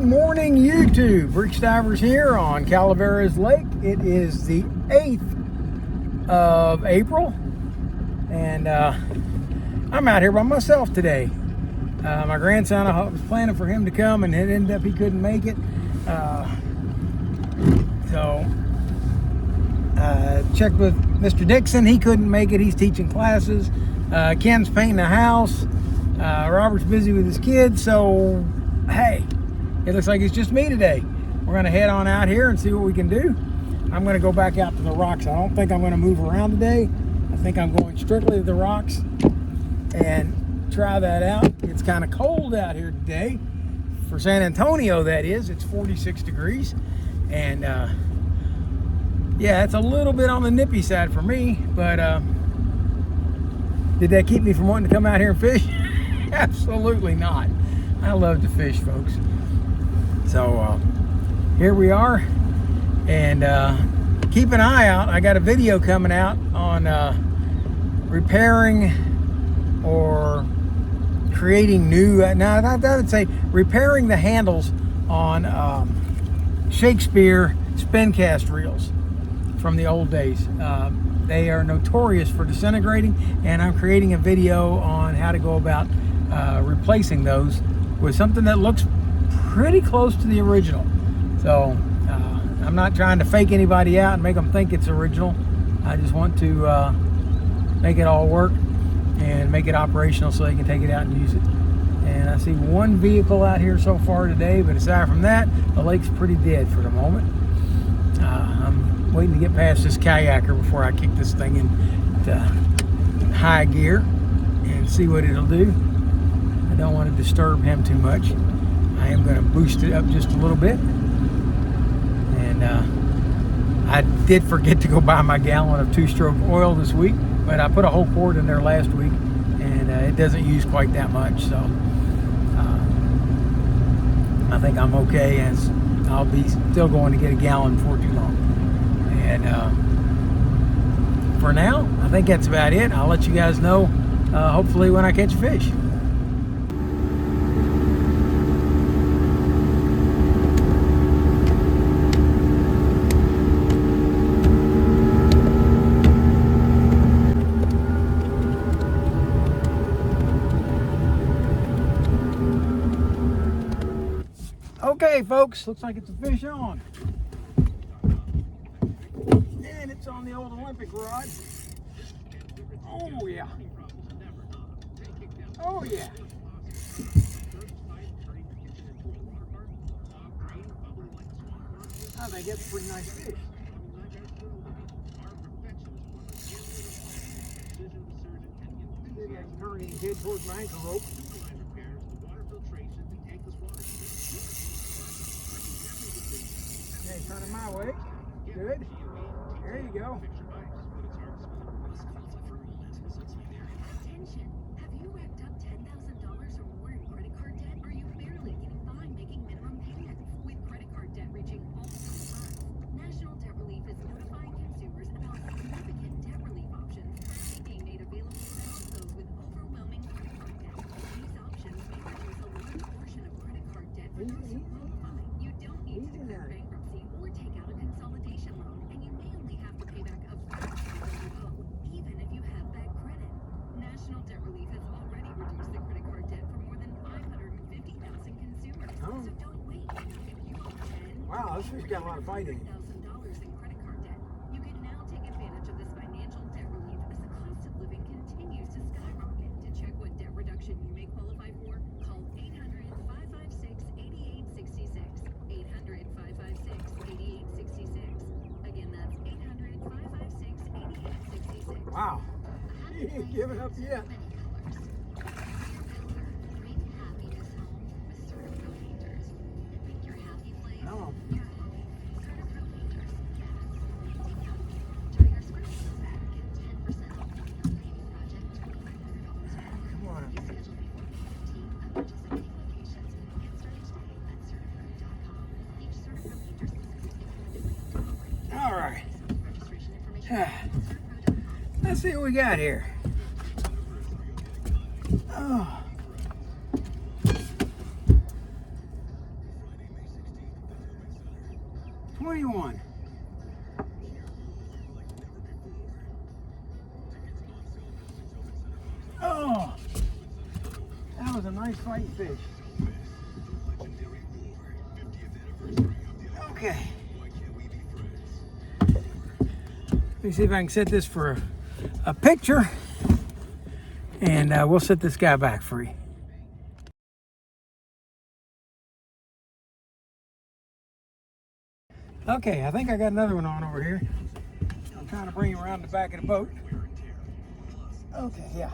Good morning, YouTube. Rick Stivers here on Calaveras Lake. It is the 8th of April, and I'm out here by myself today. My grandson, I was planning for him to come, and it ended up he couldn't make it. So checked with Mr. Dixon. He couldn't make it. He's teaching classes. Ken's painting a house. Robert's busy with his kids. So, hey, it looks like it's just me today. We're going to head on out here and see what we can do. I'm going to go back out to the rocks. I don't think I'm going to move around today. I think I'm going strictly to the rocks and try that out. It's kind of cold out here today. For San Antonio, that is. It's 46 degrees. And, yeah, it's a little bit on the nippy side for me. But did that keep me from wanting to come out here and fish? Absolutely not. I love to fish, folks. So here we are, and keep an eye out. I got a video coming out on repairing or creating new, I would say repairing the handles on Shakespeare spin cast reels from the old days. They are notorious for disintegrating, and I'm creating a video on how to go about replacing those with something that looks pretty close to the original. So I'm not trying to fake anybody out and make them think it's original. I just want to make it all work and make it operational so they can take it out and use it. And I see one vehicle out here so far today, but aside from that, the lake's pretty dead for the moment. I'm waiting to get past this kayaker before I kick this thing into high gear and see what it'll do. I don't want to disturb him too much. I am going to boost it up just a little bit. And I did forget to go buy my gallon of two-stroke oil this week, but I put a whole quart in there last week, and it doesn't use quite that much. So I think I'm okay, as I'll be still going to get a gallon before too long. And for now, I think that's about it. I'll let you guys know hopefully when I catch a fish. Okay, folks, looks like it's a fish on. And it's on the old Olympic rod. Oh, yeah. Oh, yeah. I think that's a pretty nice fish. Maybe I can turn his head towards my anchor rope. Okay, turn it my way. Good. There you go. Attention! Have you racked up $10,000 or more in credit card debt? Are you barely getting by making minimum payments? With credit card debt reaching all-time highs, National Debt Relief is notifying consumers about significant debt relief options being made available to those with overwhelming credit card debt. These options may reduce a large portion of credit card debt for those who qualify. You don't need to declare bankruptcy or take out a consolidation loan, and you may only have to pay back a fraction of what you owe, even if you have bad credit. National Debt Relief has already reduced the credit card debt for more than 550,000 consumers. Oh. So don't wait. If you owe Wow, this fish got a lot of fight in it. $10,000 in credit card debt, you can now take advantage of this financial debt relief as the cost of living continues to skyrocket. To check what debt reduction you may qualify for, call 800-556-8866. 800-556-8866. Again, that's 800-556-8866. Wow. He ain't giving up yet. No. Come on. All right. Let's see what we got here. Oh. 21. Oh, that was a nice fight fish. Okay. Let me see if I can set this for a picture, and we'll set this guy back free. Okay, I think I got another one on over here. I'm trying to bring him around the back of the boat. Okay, yeah,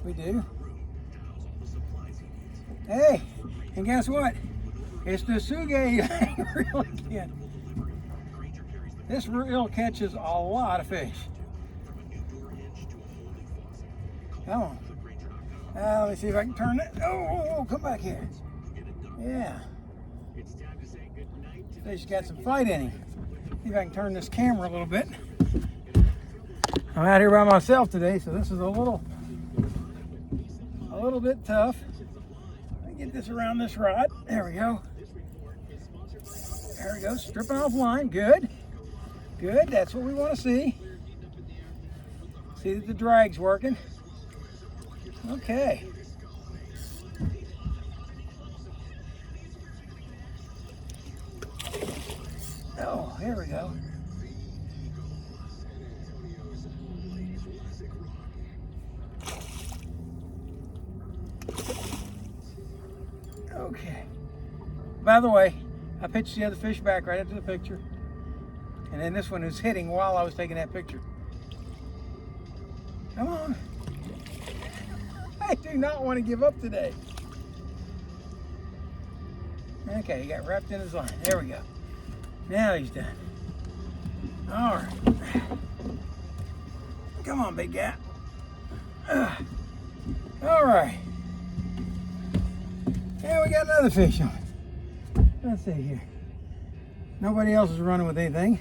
we do. Hey, and guess what? It's the Suge reel again. This reel catches a lot of fish. Come on. Let me see if I can turn it. Oh, come back here. Yeah. Fish got some fight in him. See if I can turn this camera a little bit. I'm out here by myself today, so this is a little bit tough. Let me get this around this rod. There we go. There we go. Stripping off line. Good. Good. That's what we want to see. See that the drag's working. Okay. Oh, here we go. Okay. By the way, I pitched the other fish back right after the picture. And then this one is hitting while I was taking that picture. Come on. I do not want to give up today. Okay, he got wrapped in his line. There we go. Now he's done. All right. Come on, big guy. All right. Yeah, we got another fish on. Let's see here. Nobody else is running with anything.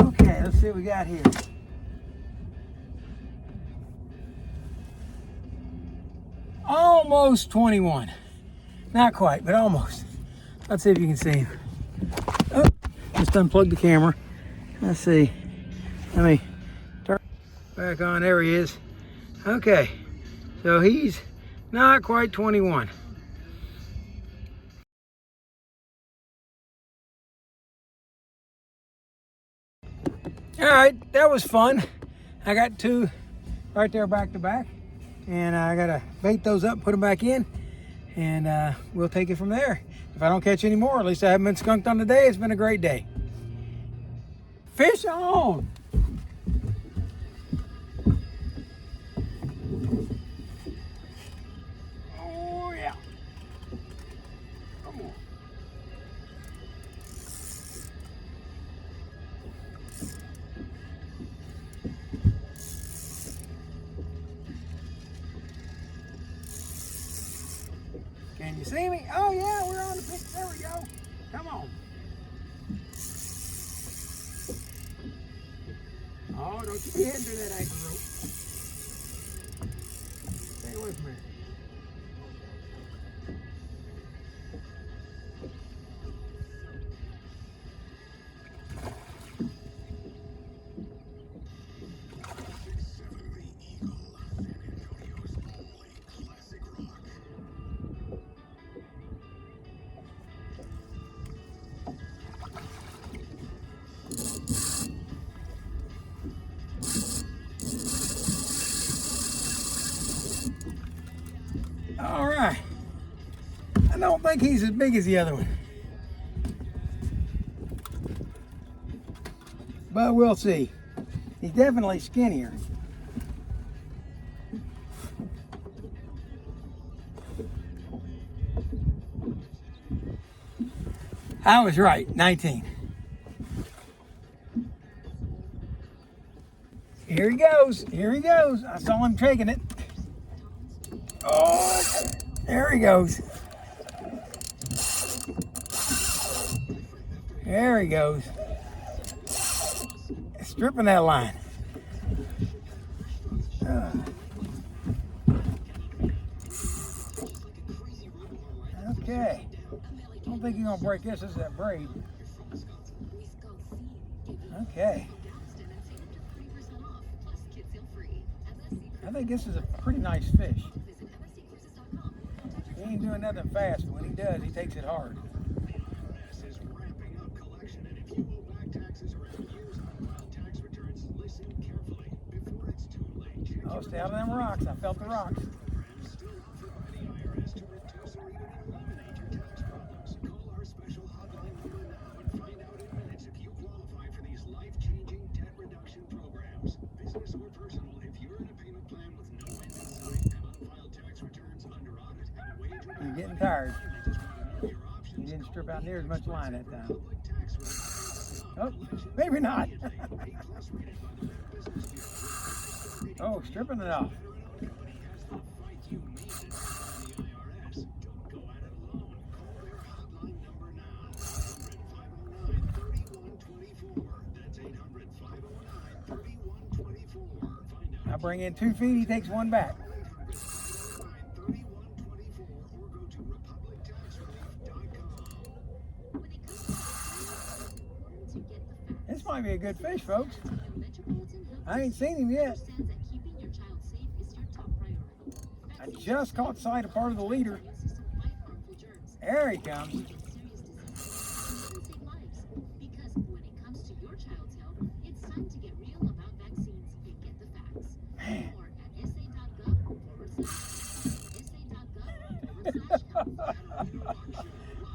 Okay, let's see what we got here. Almost 21. Not quite, but almost. Let's see if you can see him. Oh, just unplugged the camera. Let's see. Let me turn back on. There he is. Okay, so he's not quite 21. All right, that was fun. I got two right there back to back, and I gotta bait those up, put them back in, and we'll take it from there. If I don't catch any more, at least I haven't been skunked on the day. It's been a great day. Fish on! Oh yeah. Come on. Can you see me? Oh yeah, we're on the pitch. There we go. Come on. Oh, don't you be heading to that anchor rope. Stay away from me. All right. I don't think he's as big as the other one, but we'll see. He's definitely skinnier. I was right, 19. Here he goes. Here he goes. I saw him taking it. Oh, there he goes. There he goes. Stripping that line. Okay. I don't think he's gonna break this. This is that braid. Okay. I think this is a pretty nice fish. He ain't doing nothing fast, but when he does, he takes it hard. Oh, stay out of them rocks. I felt the rocks. You're getting tired. You didn't strip out near as much line that time. Oh, maybe not. Oh, stripping it off. I bring in 2 feet, he takes one back. This might be a good fish, folks. I ain't seen him yet. I just caught sight of part of the leader. There he comes. Man.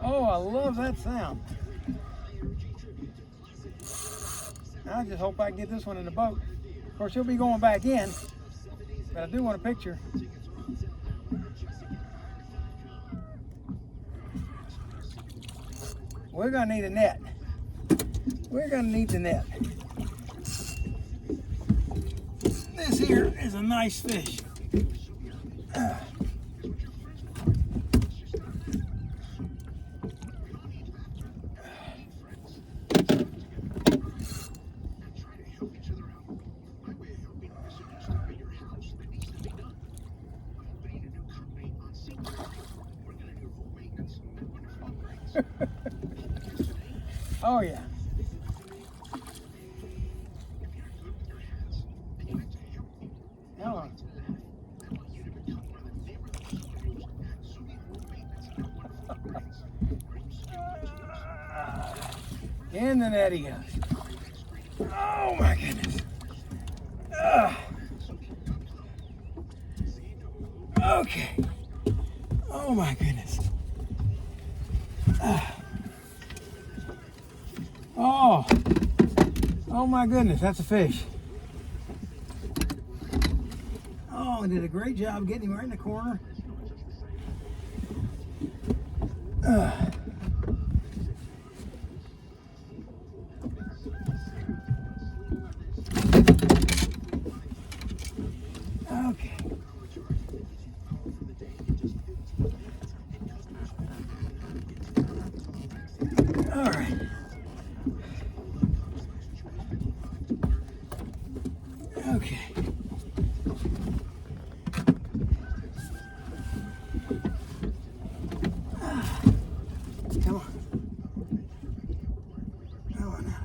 Oh, I love that sound. I just hope I can get this one in the boat. Of course, he'll be going back in, but I do want a picture. We're gonna need a net. We're gonna need the net. This here is a nice fish. Oh yeah. Oh. In the net he goes. Oh my goodness. Okay. Oh my goodness. Oh. Oh my goodness, that's a fish. Oh, did a great job getting him right in the corner. Okay. All right. Okay. Come on. Come on now.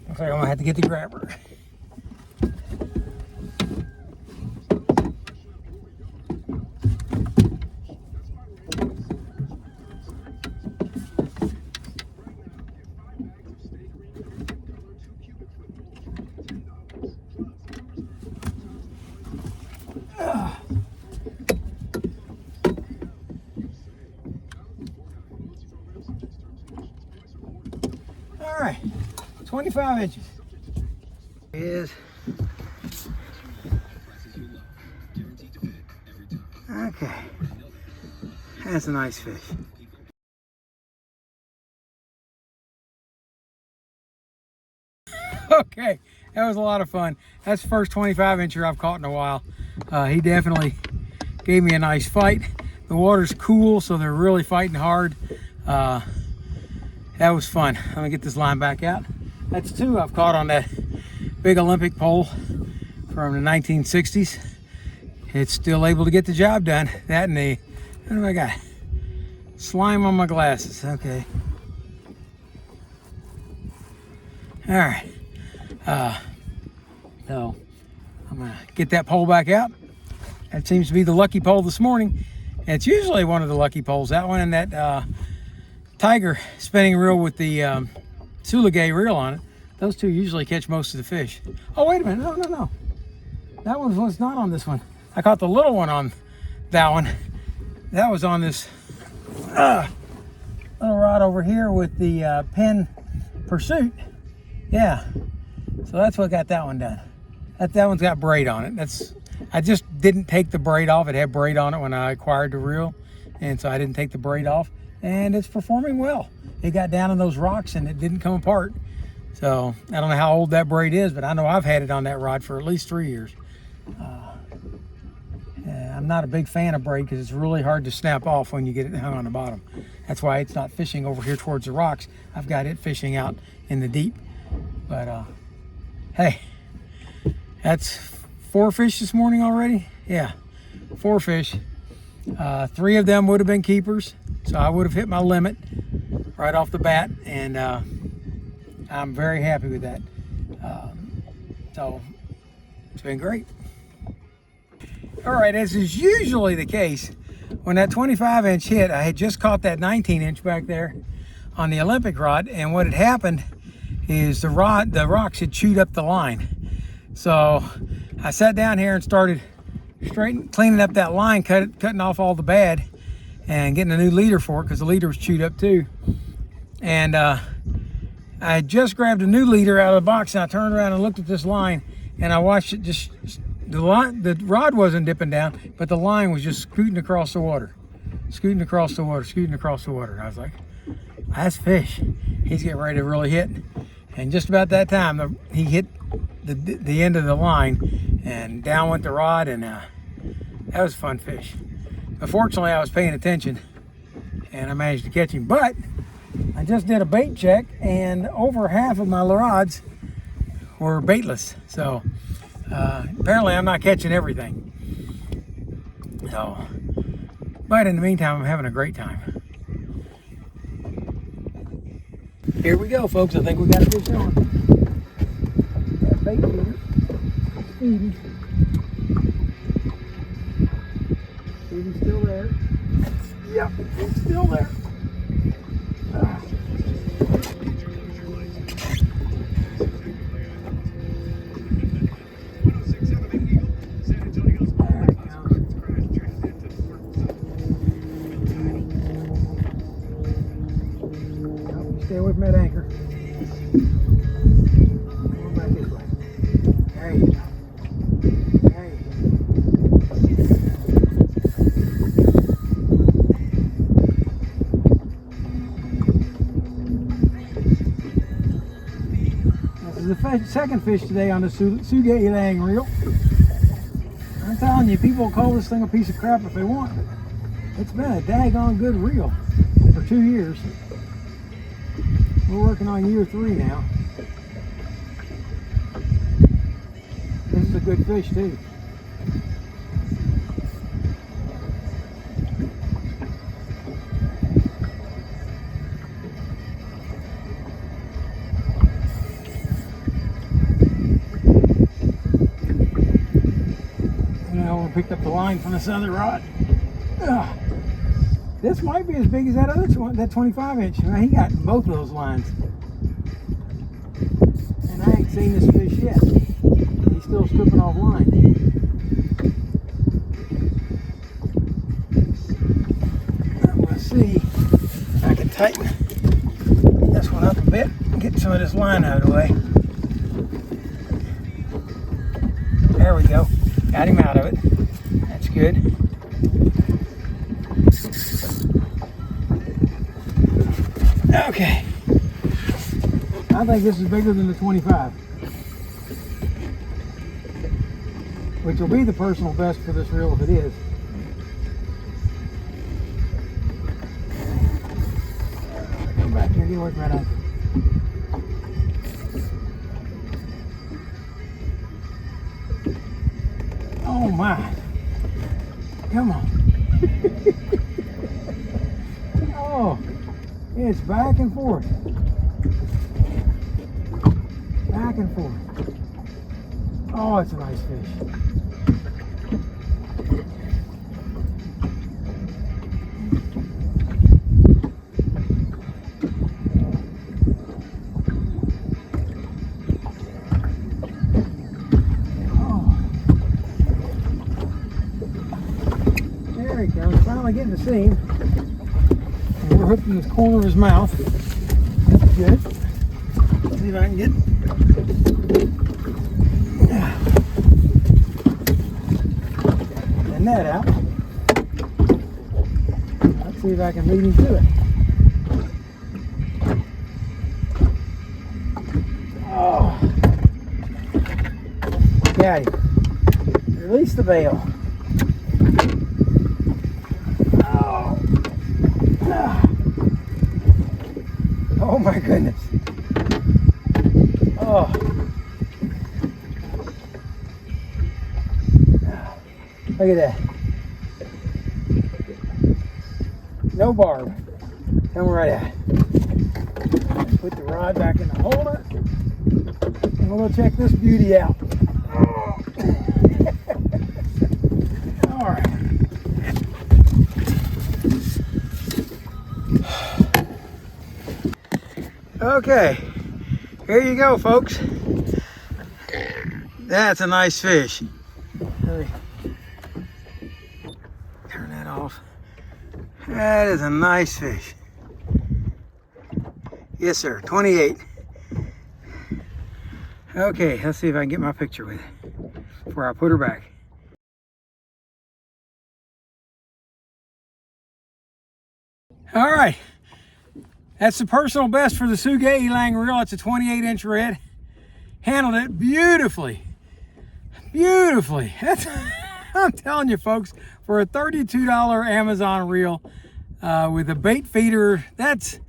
Looks like I'm gonna have to get the grabber. All right, 25 inches. Is okay. That's a nice fish. Okay, that was a lot of fun. That's the first 25 incher I've caught in a while. He definitely gave me a nice fight. The water's cool, so they're really fighting hard. That was fun. Let me get this line back out. That's 2 I've caught on that big Olympic pole from the 1960s. It's still able to get the job done. That and the, what do I got? Slime on my glasses. Okay. All right. So I'm gonna get that pole back out. That seems to be the lucky pole this morning. And it's usually one of the lucky poles. That one and that tiger spinning reel with the Sulagay reel on it. Those two usually catch most of the fish. Oh, wait a minute. No. That one was not on this one. I caught the little one on that one. That was on this little rod over here with the Penn Pursuit. Yeah. So that's what got that one done. That one's got braid on it. I just didn't take the braid off. It had braid on it when I acquired the reel, and so I didn't take the braid off, and it's performing well. It got down in those rocks and it didn't come apart. So I don't know how old that braid is, but I know I've had it on that rod for at least 3 years. I'm not a big fan of braid because it's really hard to snap off when you get it hung on the bottom. That's why it's not fishing over here towards the rocks. I've got it fishing out in the deep. But hey, that's 4 fish this morning already. Yeah, 4 fish. 3 of them would have been keepers, so I would have hit my limit right off the bat, and I'm very happy with that. So it's been great. All right, as is usually the case, when that 25-inch hit, I had just caught that 19-inch back there on the Olympic rod, and what had happened is the rocks had chewed up the line. So I sat down here and started cleaning up that line, cutting off all the bad, and getting a new leader for it because the leader was chewed up too. And I had just grabbed a new leader out of the box, and I turned around and looked at this line, and I watched it just. The rod wasn't dipping down, but the line was just scooting across the water. Scooting across the water. And I was like, that's fish. He's getting ready to really hit. And just about that time, he hit the end of the line, and down went the rod, and that was a fun fish. Unfortunately, I was paying attention, and I managed to catch him. But I just did a bait check, and over half of my rods were baitless. So apparently I'm not catching everything. So, but in the meantime, I'm having a great time. Here we go, folks. I think we got a fish on. That bait feeder. Feeding. Feeding's still there. Yep, it's still there. Stay with me at anchor. Go back this way. There you go. There you go. This is the second fish today on the Sulagay reel. I'm telling you, people will call this thing a piece of crap if they want. It's been a daggone good reel for 2 years. We're working on year 3 now. This is a good fish too. Now we picked up the line from this other rod. This might be as big as that other one, that 25-inch. He got both of those lines. And I ain't seen this fish yet. He's still stripping off line. I'm going to see if I can tighten this one up a bit and get some of this line out of the way. There we go. Got him out of it. That's good. Okay, I think this is bigger than the 25, which will be the personal best for this reel if it is. Come back here, get away from that anchor. Oh my, come on. It's back and forth. Back and forth. Oh, it's a nice fish. There he comes, finally getting to see him. And we're hooked in the corner of his mouth. That's good. Let's see if I can get the net out. Let's see if I can lead him to it. Oh, got him. Release the bail. Oh my goodness. Oh. Look at that. No barb. Coming right out. Put the rod back in the holder. And we'll go check this beauty out. All right. Okay, here you go, folks. That's a nice fish. Let me turn that off. That is a nice fish. Yes, sir, 28. Okay, let's see if I can get my picture with it before I put her back. All right. That's the personal best for the Suga Elang reel. It's a 28-inch red. Handled it beautifully. Beautifully. That's, I'm telling you, folks, for a $32 Amazon reel with a bait feeder, that's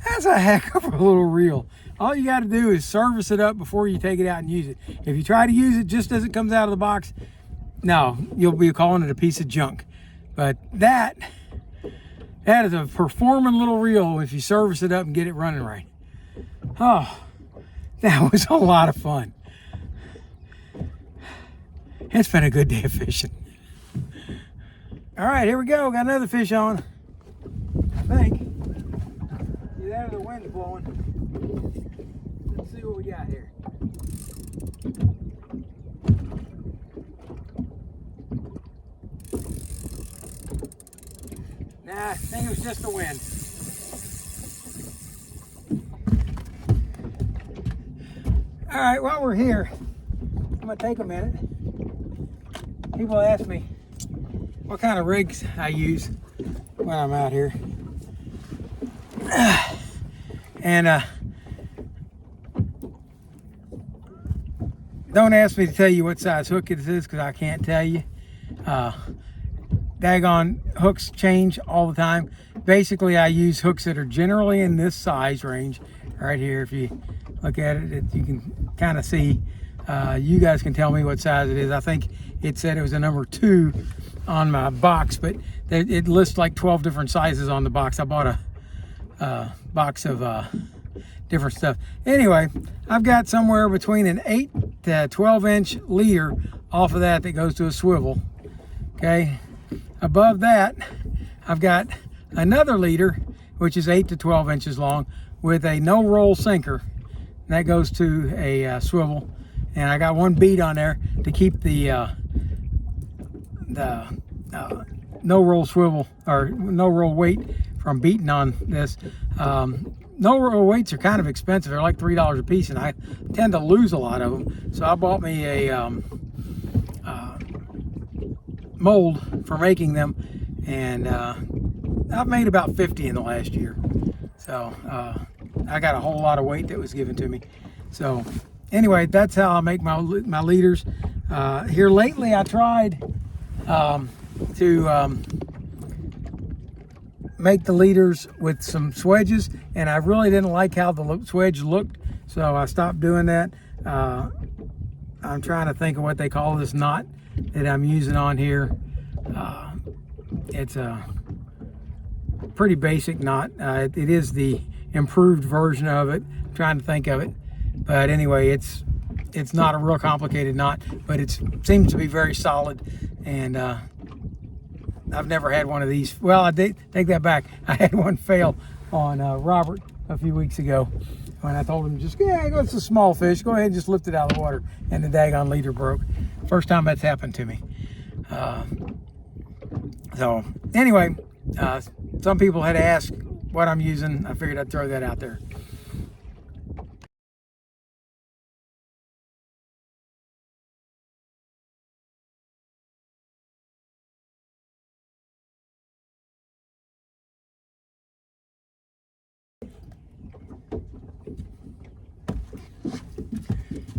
a heck of a little reel. All you got to do is service it up before you take it out and use it. If you try to use it just as it comes out of the box, no, you'll be calling it a piece of junk. But that is a performing little reel if you service it up and get it running right. Oh, that was a lot of fun. It's been a good day of fishing. All right, here we go. Got another fish on, I think. Either that or the wind's blowing. Let's see what we got here. Nah, I think it was just the wind. All right, while we're here, I'm gonna take a minute. People ask me what kind of rigs I use when I'm out here. And don't ask me to tell you what size hook it is because I can't tell you. Daggone hooks change all the time. Basically, I use hooks that are generally in this size range. Right here, if you look at it, you can kind of see. You guys can tell me what size it is. I think it said it was a number 2 on my box, but it lists like 12 different sizes on the box. I bought a box of different stuff. Anyway, I've got somewhere between an 8 to 12 inch leader off of that goes to a swivel. Okay. Above that, I've got another leader, which is 8 to 12 inches long, with a no-roll sinker. That goes to a swivel, and I got one bead on there to keep the no-roll swivel or no-roll weight from beating on this. No-roll weights are kind of expensive. They're like $3 a piece, and I tend to lose a lot of them. So I bought me a mold for making them, and I've made about 50 in the last year. So I got a whole lot of weight that was given to me. So anyway, that's how I make my leaders. Here lately I tried to make the leaders with some swedges, and I really didn't like how the swedge looked, so I stopped doing that. I'm trying to think of what they call this knot that I'm using on here. It's a pretty basic knot. It is the improved version of it. I'm trying to think of it, but anyway, it's not a real complicated knot, but it seems to be very solid. And I've never had one of these. Well, I take that back. I had one fail on Robert a few weeks ago when I told him, just, yeah, it's a small fish, go ahead and just lift it out of the water, and the daggone leader broke. First time that's happened to me. So anyway, some people had asked what I'm using. I figured I'd throw that out there.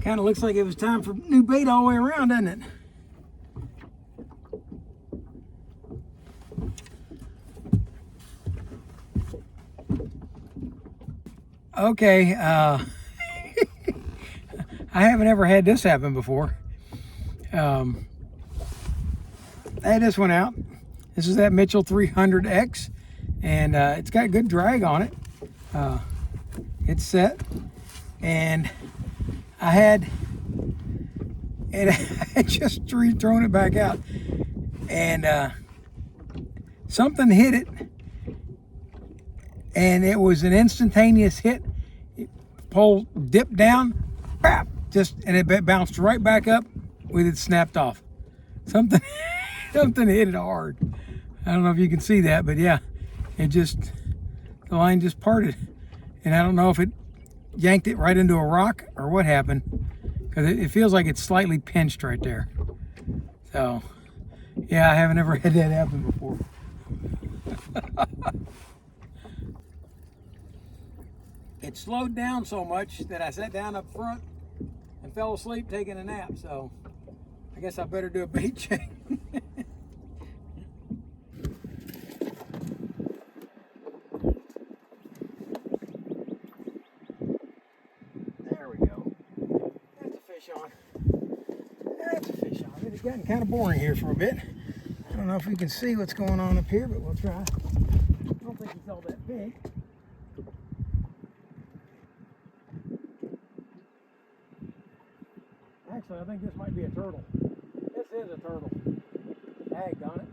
Kind of looks like it was time for new bait all the way around, doesn't it? Okay, I haven't ever had this happen before. I had this one out. This is that Mitchell 300X, and it's got good drag on it. It's set, and I had just thrown it back out, and something hit it, and it was an instantaneous hit. Pole dipped down, bap, and it bounced right back up with it snapped off. Something hit it hard. I don't know if you can see that, but yeah, the line just parted, and I don't know if it yanked it right into a rock or what happened, because it feels like it's slightly pinched right there. So yeah, I haven't ever had that happen before. It slowed down so much that I sat down up front and fell asleep taking a nap, so I guess I better do a bait check. There we go. That's a fish on. That's a fish on. It's gotten kind of boring here for a bit. I don't know if we can see what's going on up here, but we'll try. I don't think he's all that big. Actually, I think this might be a turtle. This is a turtle. Daggone it.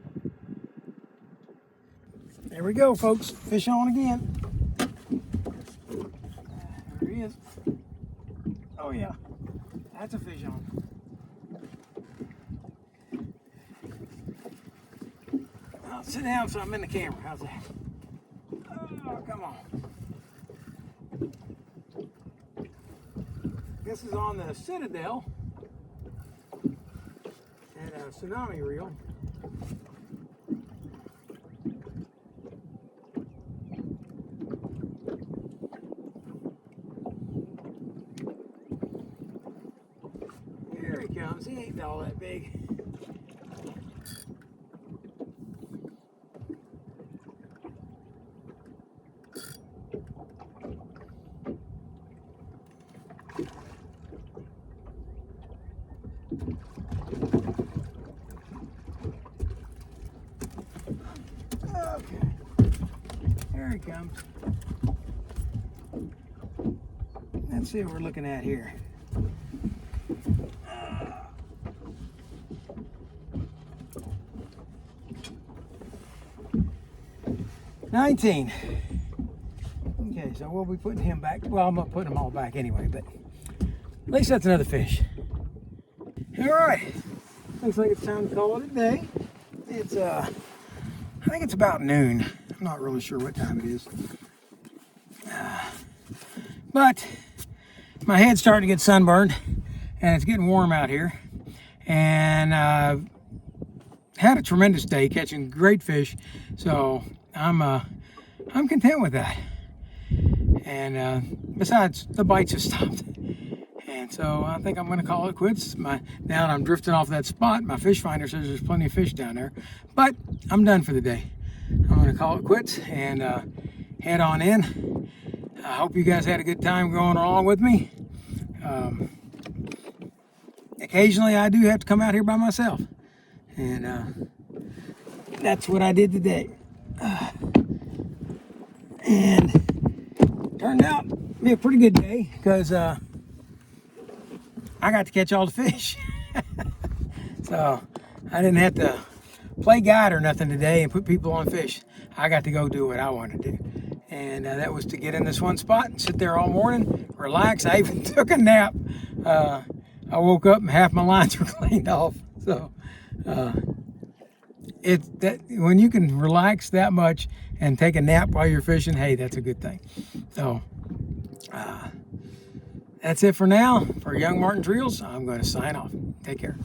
There we go, folks. Fish on again. There he is. Oh yeah, that's a fish on. I'll sit down so I'm in the camera. How's that? Oh, come on. This is on the Citadel and a tsunami reel. Here he comes. He ain't all that big. Okay, there he comes. Let's see what we're looking at here. 19. Okay, so we'll be putting him back. Well, I'm gonna put them all back anyway, but at least that's another fish. All right, looks like it's time to call it a day. It's I think it's about noon. I'm not really sure what time it is, but my head's starting to get sunburned, and it's getting warm out here. And had a tremendous day catching great fish, so I'm content with that. And besides, the bites have stopped, and so I think I'm going to call it quits. Now that I'm drifting off that spot, my fish finder says there's plenty of fish down there, but I'm done for the day. I'm going to call it quits and head on in. I hope you guys had a good time going along with me. Occasionally I do have to come out here by myself, and that's what I did today. And turned out to be a pretty good day because I got to catch all the fish. So I didn't have to play guide or nothing today and put people on fish. I got to go do what I wanted to do. And that was to get in this one spot and sit there all morning, relax. I even took a nap. I woke up and half my lines were cleaned off. So when you can relax that much and take a nap while you're fishing, hey, that's a good thing. So that's it for now. For Young Martin's Reels, I'm going to sign off. Take care.